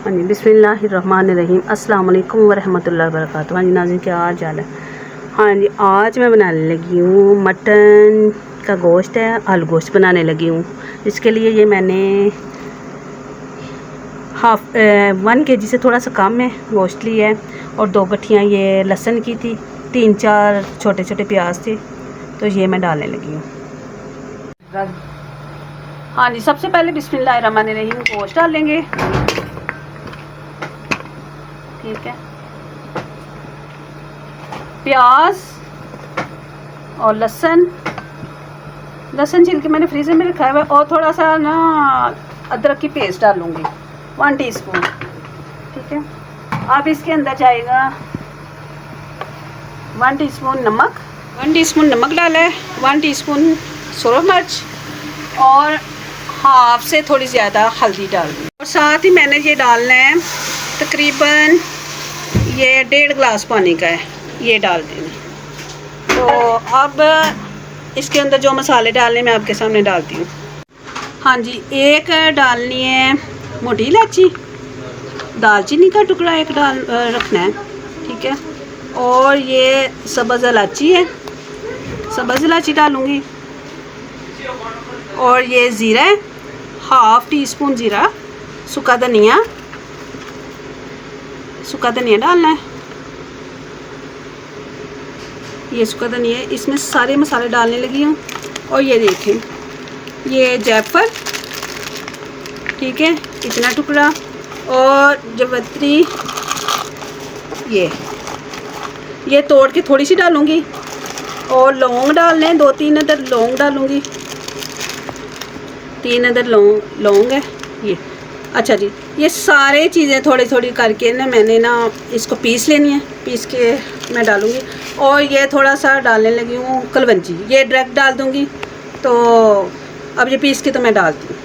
हाँ जी, बिस्मिल्लाहिर्रहमानिर्रहीम। अस्सलाम वालेकुम वरहमतुल्लाहि वबरकातुहू। हाँ जी नाज़रीन, क्या हाल चाल है। हाँ जी, आज मैं बनाने लगी हूँ मटन का गोश्त है, आलू गोश्त बनाने लगी हूँ। इसके लिए ये मैंने 1 kg से थोड़ा सा कम है गोश्त लिया है, और 2 गठियाँ ये लहसुन की थी, 3-4 छोटे छोटे प्याज थे, तो ये मैं डालने लगी हूँ। हाँ जी, सबसे पहले बिस्मिल्लाहिर्रहमानिर्रहीम गोश्त डालेंगे। ठीक है, प्याज और लहसुन छिल के मैंने फ्रीज़र में रखा हुआ है, और थोड़ा सा ना अदरक की पेस्ट डालूँगी 1 टीस्पून। ठीक है, अब इसके अंदर जाएगा 1 टीस्पून नमक, 1 टीस्पून नमक डाला है, 1 टीस्पून सूरज मिर्च, और हाफ से थोड़ी ज़्यादा हल्दी डाल दी, और साथ ही मैंने ये डालना है तकरीबन ये 1.5 गिलास पानी का है, ये डाल देंगे। तो अब इसके अंदर जो मसाले डालने मैं आपके सामने डालती हूँ। हाँ जी, एक डालनी है मोटी इलायची, दालचीनी का टुकड़ा एक डाल रखना है। ठीक है, और ये सब्ज़ इलायची है, सब्ज़ इलायची डालूँगी, और ये ज़ीरा है, हाफ टीस्पून ज़ीरा, सूखा धनिया डालना है, ये सूखा धनिया। इसमें सारे मसाले डालने लगी हूँ, और ये देखें ये जायफल, ठीक है, इतना टुकड़ा, और जावित्री ये तोड़ के थोड़ी सी डालूँगी, और लौंग डालने 2-3 अदर लौंग डालूँगी, 3 अदर लौंग है ये। अच्छा जी, ये सारे चीज़ें थोड़ी थोड़ी करके ना मैंने ना इसको पीस लेनी है, पीस के मैं डालूँगी। और ये थोड़ा सा डालने लगी हूँ कलवंजी, ये डायरेक्ट डाल दूँगी, तो अब ये पीस के तो मैं डालती हूँ।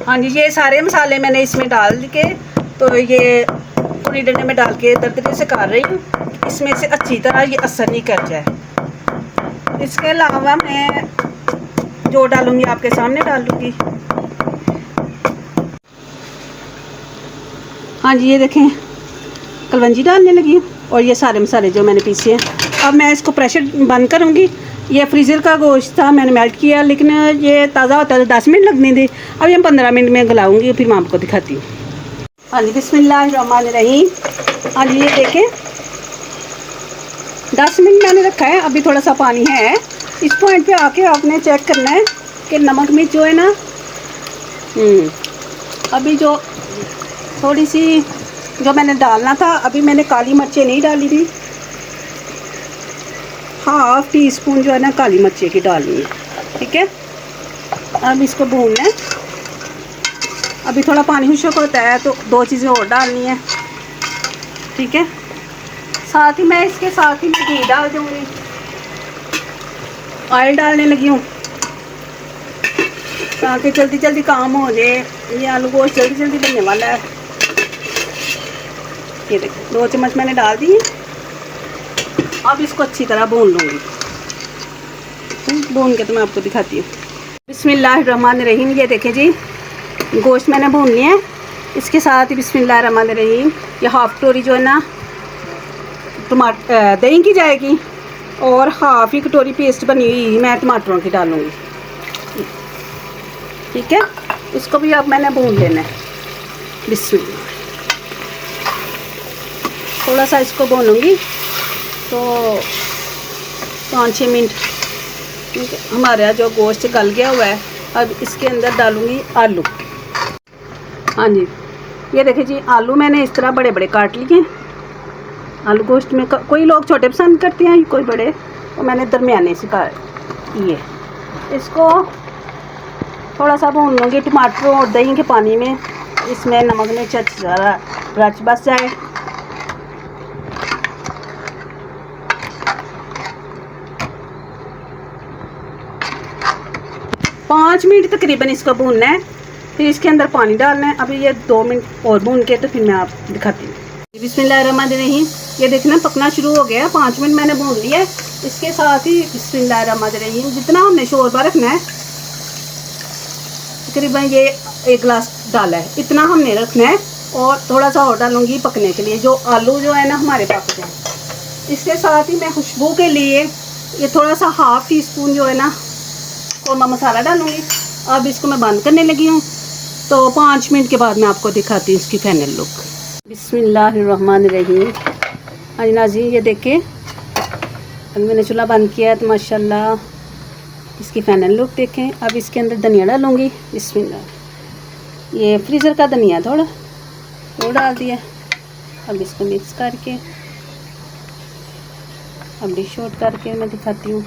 हाँ जी, ये सारे मसाले मैंने इसमें डाल के, तो ये पूरी डंडे में डाल के दरदरे से कर रही हूँ, इसमें से अच्छी तरह ये असर नहीं कर जाए। इसके अलावा मैं जो डालूँगी आपके सामने डालूँगी। हाँ जी, ये देखें कलवंजी डालने लगी हूँ, और ये सारे मसाले जो मैंने पीसे हैं। अब मैं इसको प्रेशर बंद करूँगी। ये फ्रीज़र का गोश्त था, मैंने मेल्ट किया, लेकिन ये ताज़ा होता है 10 मिनट लगने थे। अब ये 15 मिनट में गलाऊँगी, फिर मैं आपको दिखाती हूँ। हाँ जी, बिस्मिल्लाहिर्रहमानिर्रहीम। हाँ जी, ये देखें 10 मिनट मैंने रखा है, अभी थोड़ा सा पानी है। इस पॉइंट पे आके आपने चेक करना है कि नमक मिर्च जो है ना, अभी जो थोड़ी सी जो मैंने डालना था, अभी मैंने काली मिर्चें नहीं डाली थी, हाफ टीस्पून जो है ना काली मिर्चें की डालनी है। ठीक है, अब इसको भूनना है। अभी थोड़ा पानी खुशक होता है तो 2 चीज़ें और डालनी है। ठीक है, साथ ही मैं इसके साथ ही मैं घी डाल दूँगी, ऑयल डालने लगी हूँ ताकि जल्दी जल्दी काम हो जाए। ये आलू गोश्त जल्दी जल्दी बनने वाला है। ये देखो 2 चम्मच मैंने डाल दी। अब इसको अच्छी तरह भून लूँगी, भून के तो मैं आपको दिखाती हूँ। बिस्मिल्लाहिर्रहमानिर्रहीम। ये देखें जी, गोश्त मैंने भून लिया है। इसके साथ ही बिस्मिल्लाहिर्रहमानिर्रहीम ये हाफ कटोरी जो है ना टमाटर दही की जाएगी, और हाफ ही कटोरी पेस्ट बनी हुई मैं टमाटरों की डालूँगी। ठीक है, इसको भी अब मैंने भून लेना है। बिस्मिल्लाह, थोड़ा सा इसको भूनूंगी तो 5-6 मिनट। हमारा जो गोश्त गल गया हुआ है, अब इसके अंदर डालूंगी आलू। हाँ जी, ये देखिए जी, आलू मैंने इस तरह बड़े बड़े काट लिए। आलू गोश्त में कोई लोग छोटे पसंद करते हैं, कोई बड़े, तो मैंने दरमियाने से काट लिए। इसको थोड़ा सा भून लूँगी टमाटरों और दही के पानी में, इसमें नमक मिर्च अच्छी तरह रच बस जाए। पाँच मिनट तकरीबन इसको भूनना है, फिर इसके अंदर पानी डालना है। अभी ये 2 मिनट और भून के तो फिर मैं आप दिखाती हूँ। बिस्मिल्लाहिर्रहमानिर्रहीम। ये देखना पकना शुरू हो गया, 5 मिनट मैंने भून लिया है। इसके साथ ही बिस्मिल्लाहिर्रहमानिर्रहीम जितना हमने शोरबा रखना है, तकरीबन ये 1 गिलास डाला है, इतना हमने रखना है। और थोड़ा सा और डालूँगी पकने के लिए, जो आलू जो है ना हमारे पक जाए। इसके साथ ही मैं खुशबू के लिए ये थोड़ा सा हाफ़ टी स्पून जो है ना कौरमा मसाला डालूँगी। अब इसको मैं बंद करने लगी हूँ, तो 5 मिनट के बाद मैं आपको दिखाती हूँ इसकी फाइनल लुक। बिस्मिल्लाहिर्रहमानिर्रहीम। हाँ जी नाज़रीन, ये देखिए अभी मैंने चूल्हा बंद किया है, तो माशाल्लाह इसकी फाइनल लुक देखें। अब इसके अंदर धनिया डालूँगी। बिस्मिल्लाह, ये फ्रीज़र का धनिया थोड़ा वो डाल दिया। अब इसको मिक्स करके अब डिश आउट करके मैं दिखाती हूँ।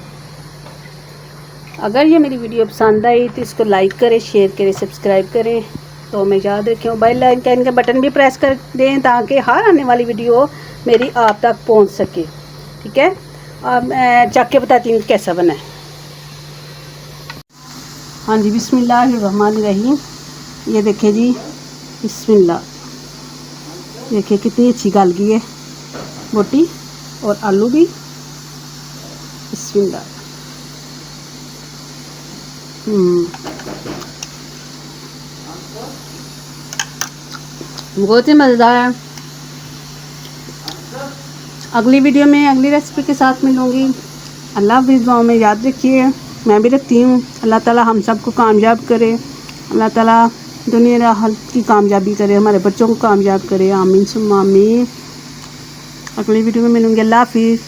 अगर ये मेरी वीडियो पसंद आई तो इसको लाइक करें, शेयर करें, सब्सक्राइब करें। तो मैं याद रखें बेल आइकन का बटन भी प्रेस कर दें ताकि हर आने वाली वीडियो मेरी आप तक पहुंच सके। ठीक है, अब मैं चख के बताती हूँ कैसा बना है। हाँ जी, बिस्मिल्लाहिर्रहमानिर्रहीम। ये देखें जी, बिस्मिल्लाह, देखिए कितनी अच्छी गल गई है बोटी और आलू भी। बिस्मिल्लाह। बहुत ही मज़ेदार है। अगली वीडियो में अगली रेसिपी के साथ मिलूँगी। अल्लाह हाफ़िज़। दुआ में याद रखिए, मैं भी रखती हूँ। अल्लाह ताला हम सबको कामयाब करे, अल्लाह ताला दुनिया राहत की कामयाबी करे, हमारे बच्चों को कामयाब करे। आमीन सुम्मा आमीन। अगली वीडियो में मिलूँगी। अल्लाह हाफ़िज़।